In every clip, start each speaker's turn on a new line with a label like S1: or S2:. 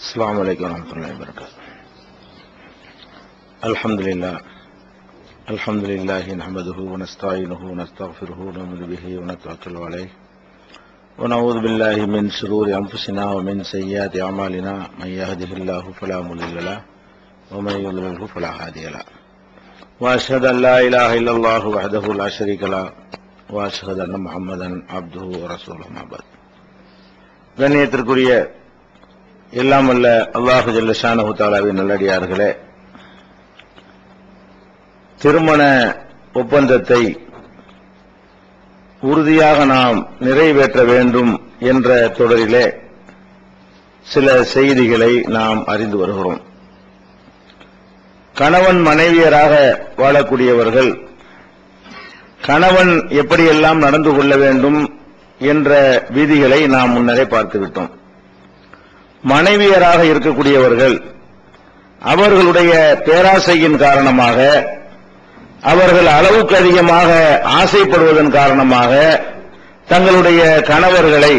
S1: السلام عليكم ورحمة الله وبركاته. الحمد لله نحمده ونستعينه ونستغفره ونؤمن به ونتوكل عليه ونعوذ بالله من شرور أنفسنا ومن سيئات أعمالنا من يهده الله فلا مضل له ومن يضلله فلا هادي له وأشهد أن لا إله إلا الله وحده لا شريك له وأشهد أن محمدا عبده ورسوله ما بعد. கண்ணியத்திற்குரிய எல்லாம் அல்ல அல்லாஹ் ஜல்ல ஷானஹு தஆலாவின் நல்லடியார்களே, திருமண ஒப்பந்தத்தை உறுதியாக நாம் நிறைவேற்ற வேண்டும் என்ற தொடரிலே சில செய்திகளை நாம் அறிந்து வருகிறோம். கணவன் மனைவியராக வாழக்கூடியவர்கள் கணவன் எப்படியெல்லாம் நடந்து கொள்ள வேண்டும் என்ற விதிகளை நாம் முன்னரே பார்த்துவிட்டோம். மனைவியராக இருக்கக்கூடியவர்கள் அவர்களுடைய பேராசையின் காரணமாக, அவர்கள் அளவுக்கு அதிகமாக ஆசைப்படுவதன் காரணமாக தங்களுடைய கணவர்களை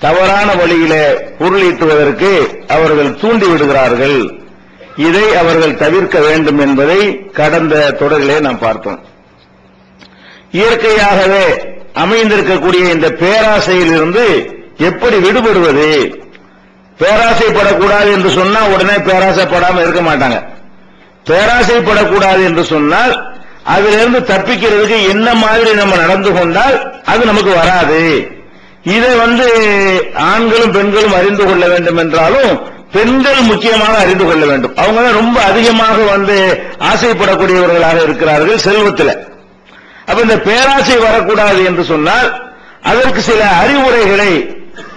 S1: தவறான வழியிலே பொருளீட்டுவதற்கு அவர்கள் தூண்டிவிடுகிறார்கள். இதை அவர்கள் தவிர்க்க வேண்டும் என்பதை கடந்த தொடரிலே நாம் பார்த்தோம். இயற்கையாகவே அமைந்திருக்கக்கூடிய இந்த பேராசையிலிருந்து எப்படி விடுபடுவது? பேராசைப்படக்கூடாது என்று சொன்னால் உடனே பேராசைப்படாமல் இருக்க மாட்டாங்க. பேராசைப்படக்கூடாது என்று சொன்னால் அதிலிருந்து தப்பிக்கிறதுக்கு என்ன மாதிரி நம்ம நடந்து கொண்டால் அது நமக்கு வராது. இதை ஆண்களும் பெண்களும் அறிந்து கொள்ள வேண்டும் என்றாலும் பெண்கள் முக்கியமாக அறிந்து கொள்ள வேண்டும். அவங்க தான் ரொம்ப அதிகமாக ஆசைப்படக்கூடியவர்களாக இருக்கிறார்கள் செல்வத்தில். அப்ப இந்த பேராசை வரக்கூடாது என்று சொன்னால் அதற்கு சில அறிவுரைகளை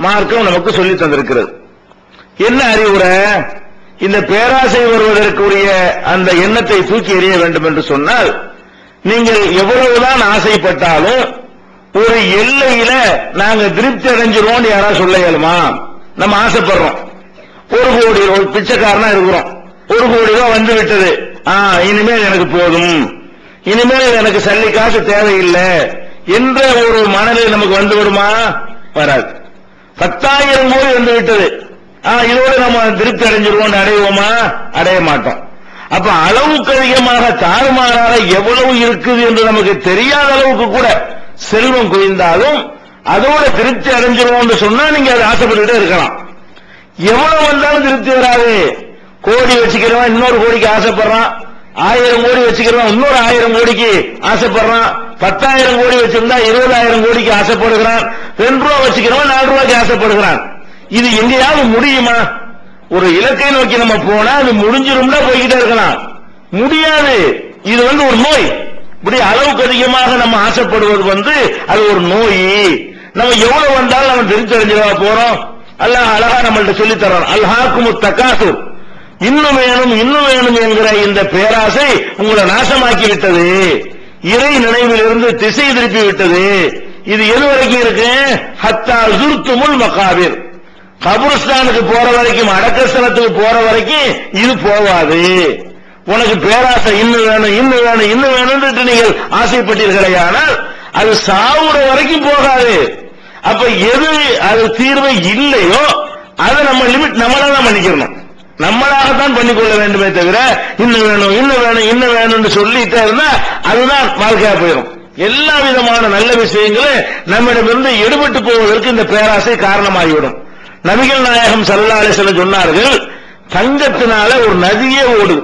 S1: மார்க்கம் நமக்கு சொல்லி தந்திருக்கிறது. என்ன அறிவுரை? இந்த பேராசை வருவதற்குரிய அந்த எண்ணத்தை தூக்கி எறிய வேண்டும் என்று சொன்னால், நீங்கள் எவ்வளவுதான் ஆசைப்பட்டாலும் ஒரு எல்லையில நாங்க திருப்தி அடைஞ்சிருவோம் யாராவது சொல்ல இயலுமா? நம்ம ஆசைப்படுறோம், 1 கோடி ஒரு பிச்சைக்காரனா இருக்கிறோம், 1 கோடி ரூபாய் வந்து விட்டது, இனிமேல் எனக்கு போதும், இனிமேல் எனக்கு சல்லி காசு தேவையில்லை என்ற ஒரு மனநிலை நமக்கு வந்து விடுமா? வராது. 10,000 கோடி வந்து விட்டது, இதோடு நம்ம திருப்தி அடைஞ்சிருவோம், அடைவோமா? அடைய மாட்டோம். அப்ப அளவுக்கு அதிகமாக தாறுமாறாக எவ்வளவு இருக்குது என்று நமக்கு தெரியாத அளவுக்கு கூட செல்வம் குவிந்தாலும் அதோட திருப்தி அடைஞ்சிருவோம் சொன்னா நீங்க அதை ஆசைப்பட்டுட்டே இருக்கலாம். எவ்வளவு வந்தாலும் திருப்தி வராது. கோடி வச்சுக்கிறவன் இன்னொரு கோடிக்கு ஆசைப்படுறான், 1000 கோடி வச்சுக்கிறவன் இன்னொரு 1000 கோடிக்கு ஆசைப்படுறான், 10,000 கோடி வச்சிருந்தா 20,000 கோடிக்கு ஆசைப்படுகிறான், 2 ரூபா வச்சுக்கிறவன் 4 ரூபாய்க்கு ஆசைப்படுகிறான். இது எங்கேயாவது முடியுமா? ஒரு இலக்கை நோக்கி நம்ம போனா அது முடிஞ்சிரும்னா போய்கிட்டே இருக்கலாம், முடியாது. இது ஒரு நோய். இப்படி அளவுக்கு அதிகமாக நம்ம ஆசைப்படுவது அது ஒரு நோய். நம்ம எவ்வளவு வந்தாலும் நம்ம திருப்தி அடைஞ்சிடவா போறோம்? அல்லாஹ் அழகா நம்மள்ட்ட சொல்லி தரோம், அல்ஹாக்குமுத் தகாசுர், இன்னும் வேணும் இன்னும் வேணும் என்கிற இந்த பேராசை உங்களை நாசமாக்கி விட்டது, இறை நினைவிலிருந்து திசை திருப்பி விட்டது. இது எது வரைக்கும் இருக்கு? ஹத்தா ஜுர்துமுல் மகாபிர், கபுரஸ்தானுக்கு போற வரைக்கும், அடக்கஸ்தலத்துக்கு போற வரைக்கும் இது போவாது. உனக்கு பேராசை இன்னும் வேணும் இன்னும் வேணும் இன்னும் வேணும் நீங்கள் ஆசைப்பட்டீர்களேயானால் அது சாவுற வரைக்கும் போகாது. அப்ப எது அது தீர்வு இல்லையோ அதை நம்ம லிமிட் நம்மளாதான் பண்ணிக்கணும், நம்மளாகத்தான் பண்ணிக்கொள்ள வேண்டுமே தவிர இன்னும் வேணும் இன்னும் வேணும் இன்னும் வேணும்னு சொல்லிட்டே இருந்தா அதுதான் வாழ்க்கையா போயிடும். எல்லா விதமான நல்ல விஷயங்களும் நம்மிடமிருந்து எடுபட்டு போவதற்கு இந்த பேராசை காரணமாகிவிடும். நபிகள் நாயகம் ஸல்லல்லாஹு அலைஹி வஸல்லம் சொன்னார்கள், தங்கத்தினால ஒரு நதியே ஓடுது.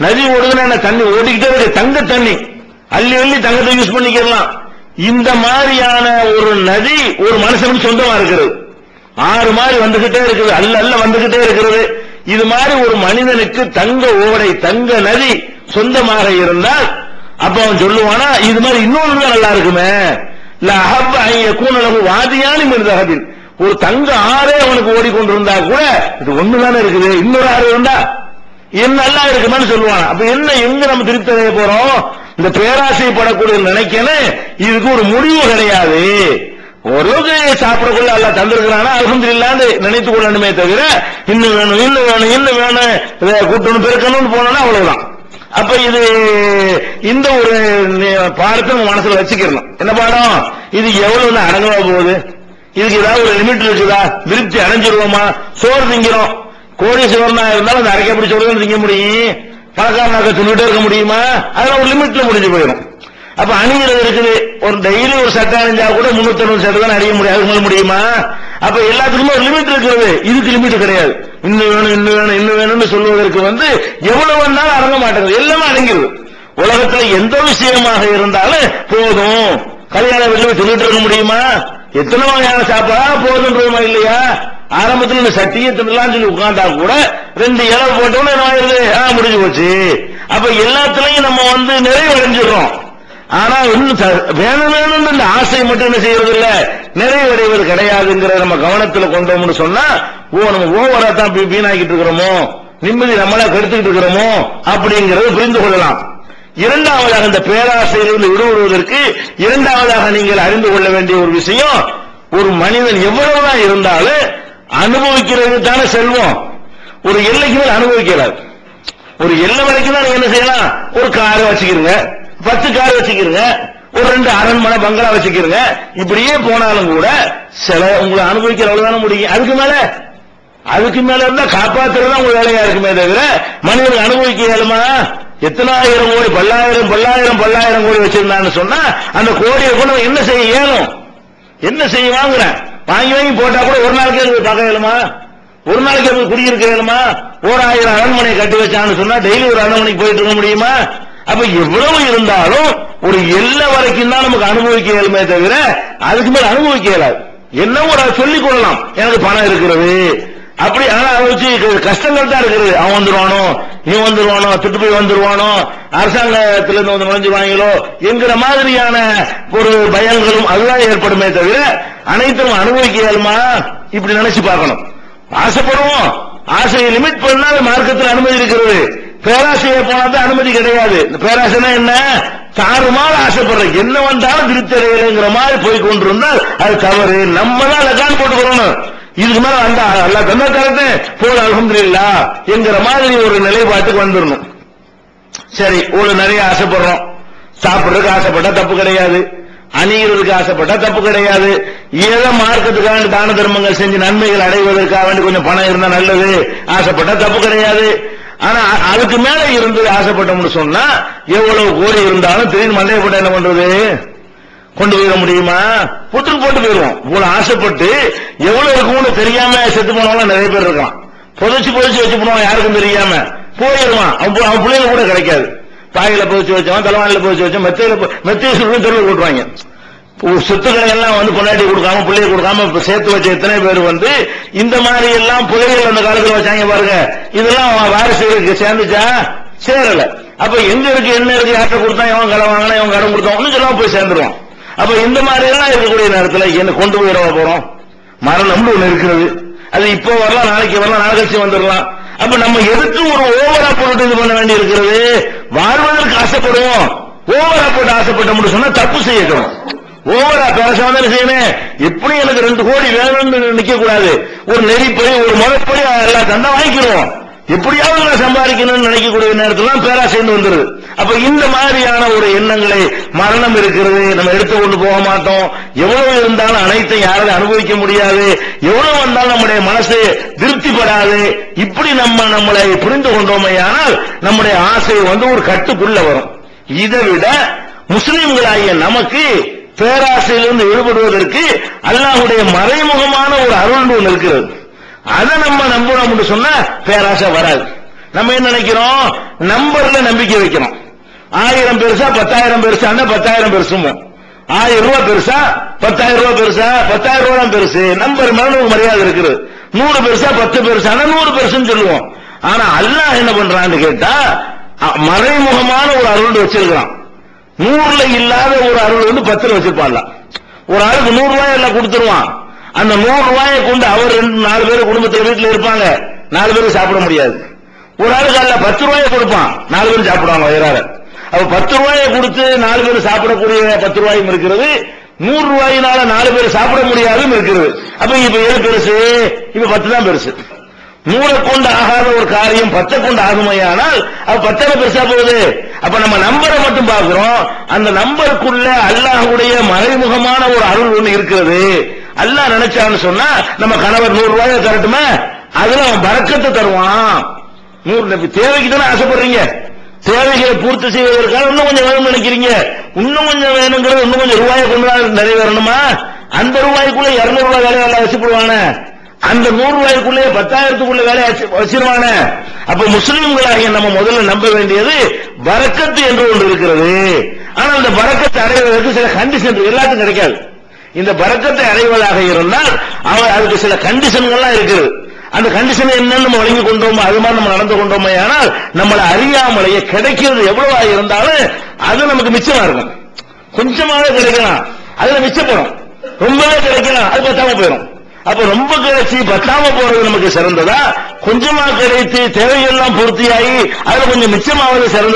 S1: நதி ஓடுதுன்னா தண்ணி ஓடிக்கிட்டே இருக்கு, தங்க தண்ணி அள்ளி அள்ளி தங்கத்தை யூஸ் பண்ணிக்கலாம். இந்த மாதிரியான ஒரு நதி ஒரு மனுஷனுக்கு சொந்தமா இருக்கிறது, ஆறு மாதிரி வந்துகிட்டே இருக்குது, அல்ல அல்ல வந்துகிட்டே இருக்கிறது. இது மாதிரி ஒரு மனிதனுக்கு தங்க ஓடை தங்க நதி சொந்தமாக இருந்தால் அப்ப அவன் சொல்லுவானா, இது மாதிரி இன்னொன்று நல்லா இருக்குமே, வாதியானி மிருதகதில், ஒரு தங்க ஆறே அவனுக்கு ஓடிக்கொண்டிருந்தா கூட இது ஒண்ணுதானே இருக்குது, இன்னொரு ஆறு இருந்தா என்ன நல்லா இருக்குமான்னு சொல்லுவான். அப்ப என்ன எங்க நம்ம திருப்தி அடைய போறோம்? இந்த பேராசைப்படக்கூடிய நினைக்கணும், இதுக்கு ஒரு முடிவு கிடையாது. ஓரளவுக்கு சாப்பிடக்குள்ள அல்ல தந்திருக்கிறானா அல்ஹம்துலில்லாஹ்னு நினைத்துக் கொள்ளணுமே தவிர இன்னும் வேணும் இன்னும் வேணும் இன்னும் வேணும் கூட்டணும் பெருக்கணும்னு போனோம்னா அவ்வளவுதான். அப்ப இது இந்த ஒரு பாடத்தை மனசுல வச்சுக்கணும். என்ன பாடம்? இது எவ்வளவு அடங்கவா போகுது? இதுக்கு ஏதாவது ஒரு லிமிட் இருக்குதா? திருப்தி அடைஞ்சிருவோமா? சோறு திங்கிறோம், கோடீஸ்வரனா இருந்தாலும் அந்த அரைக்க பிடிச்ச உடனே திங்க முடியும், பணக்காரனாக்க சொல்லிட்டே இருக்க முடியுமா? அதெல்லாம் ஒரு லிமிட்ல முடிஞ்சு போயிடும். அப்ப அணிகிறது இருக்குது, ஒரு டெய்லி ஒரு சட்டை அணிஞ்சா கூட 360 சட்டை தான் அணிய முடியும், அதுக்கு மேல முடியுமா? அப்ப எல்லாத்துக்குமே ஒரு லிமிட் இருக்கிறது, இதுக்கு லிமிட் கிடையாது. இன்னும் வேணும் இன்னும் வேணும் இன்னும் வேணும்னு சொல்வதற்கு எவ்வளவு வந்தாலும் அடங்க மாட்டேங்குது, எல்லாமே அடங்கிடுது. உலகத்துல எந்த விஷயமாக இருந்தாலும் போதும், கல்யாண வீட்டுல சொல்லிட்டு இருக்க முடியுமா? எத்தனை வகையான சாப்பாடா போதுன்றதுமா இல்லையா? ஆரம்பத்தில் இந்த சட்டியை தின்னலாம் சொல்லி உட்கார்ந்தா கூட 2 இலை போட்டோன்னு என்ன ஆயிருது, முடிஞ்சு போச்சு. அப்ப எல்லாத்துலயும் நம்ம நிறைவடைஞ்சிடறோம். ஆனா வேணும் வேணும் இந்த ஆசை மட்டும் என்ன செய்யறது இல்ல, நிறைவடைவது கிடையாதுங்கிறத நம்ம கவனத்தில் கொண்டோம்னு சொன்னா, நம்ம ஓவரா தான் வீணாக்கிட்டு இருக்கிறோமோ, நிம்மதி நம்மளா கெடுத்துக்கிட்டு இருக்கிறோமோ அப்படிங்கறத புரிந்து கொள்ளலாம். இரண்டாவதாக இந்த பேராசையிலிருந்து விடுபடுவதற்கு இரண்டாவதாக நீங்கள் அறிந்து கொள்ள வேண்டிய ஒரு விஷயம், ஒரு மனிதன் எவ்வளவுதான் இருந்தாலும் அனுபவிக்கிறது தானே செல்வம். ஒரு எல்லைக்கு மேல் அனுபவிக்கிறார். ஒரு எல்லை வரைக்கும் தான் நீங்க என்ன செய்யலாம், ஒரு காரை வச்சுக்கிறீங்க, 10 கார் வச்சுக்கிறீங்க, ஒரு 2 அரண்மனை பங்களா வச்சுக்கிறீங்க, இப்படியே போனாலும் கூட சில உங்களை அனுபவிக்கிற அவ்வளவுதானே முடியும். அதுக்கு மேல இருந்தா காப்பாத்துறது உங்க வேலையா இருக்குமே தவிர மனிதர்கள் அனுபவிக்க இயலுமா? எத்தனாயிரம் கோடி பல்லாயிரம் கோடி வச்சிருந்தான்னு சொன்னா அந்த கோடியை கூட என்ன செய்ய இயலும்? என்ன செய்ய வாங்குறேன் வாங்கி போட்டா கூட ஒரு நாளைக்கு பார்க்க இயலுமா? ஒரு நாளைக்கு குடியிருக்க இயலுமா? 1000 அரண்மனை கட்டி வச்சான்னு சொன்னா டெய்லி ஒரு அரண்மனைக்கு போயிட்டு இருக்க முடியுமா? அப்ப எவ்வளவு இருந்தாலும் ஒரு எல்லை வரைக்கும் தான் நமக்கு அனுபவிக்க இயலுமே தவிர அதுக்கு மேல அனுபவிக்க இயலாது. என்ன ஒரு சொல்லிக் கொள்ளலாம், எனக்கு பணம் இருக்கிறது அப்படி, ஆனா அதை வச்சு கஷ்டங்கள் தான் இருக்கிறது. அவன் வந்துருவானோ, இவன் வந்துருவானோ, திட்டு போய் வந்துருவானோ, அரசாங்கத்திலிருந்து நுழைஞ்சுவாங்களோ என்கிற மாதிரியான ஒரு பயங்களும் அதுதான் ஏற்படுமே தவிர அனைத்தும் அனுபவிக்க இயலுமா? இப்படி நினைச்சு பார்க்கணும். ஆசைப்படுவோம், ஆசையை லிமிட் பண்ணால் மார்க்கத்தில் அனுமதி இருக்கிறது. பேராசையை போனாதான் அனுமதி கிடையாது. பேராசைனா என்ன? தாறுமாறு ஆசைப்படுற, என்ன வந்தாலும் திருப்தி அடையலைங்கிற மாதிரி போய் கொண்டிருந்தால் அது தவறு. நம்ம தான் லக்கான் போட்டுக்கிறோம். இதுக்கு மேல வந்தா அல்லா தந்த தரத்தை போல அல்ஹம்துலில்லாஹ் என்கிற மாதிரி ஒரு நிலைப்பாட்டுக்கு வந்துடணும். சரி, ஒரு நிறைய ஆசைப்படுறோம், சாப்பிடுறதுக்கு ஆசைப்பட்டா தப்பு கிடையாது, அணிகிறதுக்கு ஆசைப்பட்டா தப்பு கிடையாது, ஏதோ மார்க்கத்துக்காக தான தர்மங்கள் செஞ்சு நன்மைகள் அடைவதற்காக வேண்டி கொஞ்சம் பணம் இருந்தா நல்லது, ஆசைப்பட்டா தப்பு கிடையாது. ஆனா அதுக்கு மேல இருந்து ஆசைப்பட்டோம்னு சொன்னா எவ்வளவு கோடி இருந்தாலும் திடீர்னு மண்டையை போட்டு என்ன பண்றது, கொண்டு போயிட முடியுமா? போட்டு போயிடுவோம். இவ்வளவு ஆசைப்பட்டு எவ்வளவு இருக்கும்னு தெரியாம செத்து போனவங்க நிறைய பேர் இருக்கான். புதைச்சு வச்சு போனவன் யாருக்கும் தெரியாம போயிடுவான். அவன் பிள்ளைங்க கூட கிடைக்காது. பாயில புதைச்சு வச்சவன், தலைவாணில புதைச்சு வச்சவன், மெத்தையை சொல்லி தெருவில் போட்டுருவாங்க. சொத்துக்களை எல்லாம் கொண்டாடி கொடுக்காம பிள்ளைய கொடுக்காம சேர்த்து வச்ச எத்தனை பேர் இந்த மாதிரி எல்லாம் புதைகள் அந்த காலத்தில் வச்சாங்க பாருங்க. இதெல்லாம் வாரிசுகளுக்கு சேர்ந்துச்சா? சேரல. அப்ப எங்க இருக்கு, என்ன இருக்கு, யார்கிட்ட கொடுத்தா, எவன் கடை வாங்கினா, எவன் கடன் கொடுத்தா, ஒண்ணு சொல்லாம போய் சேர்ந்துருவான். அப்ப இந்த மாதிரி எல்லாம் இருக்கக்கூடிய நேரத்தில் என்ன கொண்டு போயிடவா போறோம்? மரணம்னு ஒண்ணு இருக்கிறது, அது இப்போ வரலாம், நாளைக்கு வரலாம், நாளைக்கு வந்துடலாம். அப்ப நம்ம எதுக்கு ஒரு ஓவரா போட்டு இது பண்ண வேண்டி இருக்கிறது? வாழ்வதற்கு ஆசைப்படுவோம், ஓவரா போட்டு ஆசைப்பட்டோம்னு சொன்னா தப்பு செய்யணும். ஓவரா பேசாம செய்யணும். எப்படி எனக்கு 2 கோடி வேணும்னு நிக்க கூடாது. ஒரு நெறிப்படி, ஒரு முறைப்படி எல்லா தண்டை வாங்கிக்கிறோம். எப்படியாவது நான் சம்பாதிக்கணும்னு நினைக்கக்கூடிய நேரத்தில் பேராசைன்னு வந்துருது. அப்ப இந்த மாதிரியான ஒரு எண்ணங்களை, மரணம் இருக்கிறது, நம்ம எடுத்துக்கொண்டு போக மாட்டோம். எவ்வளவு இருந்தாலும் அனைத்தையும் யாராவது அனுபவிக்க முடியாது, எவ்வளவு வந்தாலும் நம்முடைய மனசு திருப்திப்படாது. இப்படி நம்மளை புரிந்து கொண்டோமையானால் நம்முடைய ஆசை ஒரு கட்டுக்குள்ள வரும். இதை விட முஸ்லிம்களாகிய நமக்கு பேராசையிலிருந்து விடுபடுவதற்கு அல்லாஹ்வுடைய மறைமுகமான ஒரு அருள் ஒன்று இருக்கிறது. அதை நம்ம நம்புறோம்னு சொன்னா பேராசை வராது. நம்ம என்ன நினைக்கிறோம், நம்பர்ல நம்பிக்கை வைக்கிறோம். 1000 பெருசா 10,000 பெருசா 10,000 பெருசுமோ, 1000 ரூபாய் பெருசா 10,000 ரூபாய் பெருசா 10,000 ரூபாய் தான் பெருசு. நம்பர் மேல நமக்கு மரியாதை இருக்குது. 100 பெருசா 10 பெருசா 100 பெருசுன்னு சொல்லுவோம். ஆனா அல்லாஹ் என்ன பண்றான்னு கேட்டா மறைமுகமான ஒரு அருள் வச்சிருக்கான். 100ல இல்லாத ஒரு அருள் 10ல வச்சிருப்பான். ஒரு ஆளுக்கு 100 ரூபாய் எல்லாம் கொடுத்துருவான். அந்த 100 ரூபாயை கொண்டு அவர் 4 பேர் குடும்பத்தில் வீட்டில் இருப்பாங்க, 4 பேரும் சாப்பிட முடியாது. ஒரு ஆளுக்கு அல்ல 10 ரூபாயை கொடுப்பான், 4 பேரும் சாப்பிடுவாங்க வயிறார. அப்ப 10 ரூபாயை கொடுத்து 4 பேர் சாப்பிடக்கூடிய 10 ரூபாயும் இருக்கிறது, 100 ரூபாயினால 4 பேர் சாப்பிட முடியாதும் இருக்கிறது. அப்ப இப்ப எது பெருசு? இப்ப 10 தான் பெருசு. 100 கொண்டு ஆகாத ஒரு காரியம் 10 கொண்டு ஆகுமையானால் அது 10 பெருசா போகுது. அப்ப நம்ம நம்பரை மட்டும் பார்க்கிறோம். அந்த நம்பருக்குள்ள அல்லாஹ்வுடைய மறைமுகமான ஒரு அருள் ஒண்ணு இருக்கிறது. அல்லாஹ் நினைச்சான்னு சொன்னா நம்ம கணவர் 100 ரூபாயை தரட்டுமே, அதுல அவன் பரக்கத்தை தருவான். தேவைக்கு தானே ஆசைப்படுறீங்க, தேவைகளை பூர்த்தி செய்வதற்காக இன்னும் கொஞ்சம் வேணும்னு நினைக்கிறீங்க. இன்னும் கொஞ்சம் வேணுங்கிறது இன்னும் கொஞ்சம் ரூபாயை கொண்டு நிறைவேறணுமா? அந்த ரூபாய்க்குள்ள 200 ரூபாய் வேலையை எல்லாம் வச்சுப்படுவான, அந்த 100 ரூபாய்க்குள்ளே 10,000க்குள்ள வேலையை வச்சிருவான. அப்ப முஸ்லிம்களாகிய நம்ம முதல்ல நம்ப வேண்டியது பரக்கத்து என்று ஒன்று இருக்கிறது. ஆனால் அந்த பரக்கத்தை அடைவதற்கு சில கண்டிஷன் எல்லாத்துக்கும் கிடைக்காது. இந்த பரக்கத்தை அடைவதாக இருந்தால் அதுக்கு சில கண்டிஷன்கள்லாம் இருக்குது. அந்த கண்டிஷன் என்னன்னு நம்ம வழங்கி கொண்டோமோ அது மாதிரி நம்ம நடந்து கொண்டோமே ஆனால் நம்மளை அறியாமலேயே கிடைக்கிறது எவ்வளவா இருந்தாலும் அது நமக்கு மிச்சமா இருக்கும். கொஞ்சமாக கிடைக்கலாம், அதுல மிச்சப்படும். ரொம்பவே கிடைக்கலாம், அது பத்தாம போயிடும். அப்ப ரொம்ப கிடைச்சி பத்தாம போறது நமக்கு சிறந்ததா, கொஞ்சமா கிடைத்து தேவையெல்லாம் பூர்த்தியாகி அதுல கொஞ்சம் மிச்சமாவது சிறந்த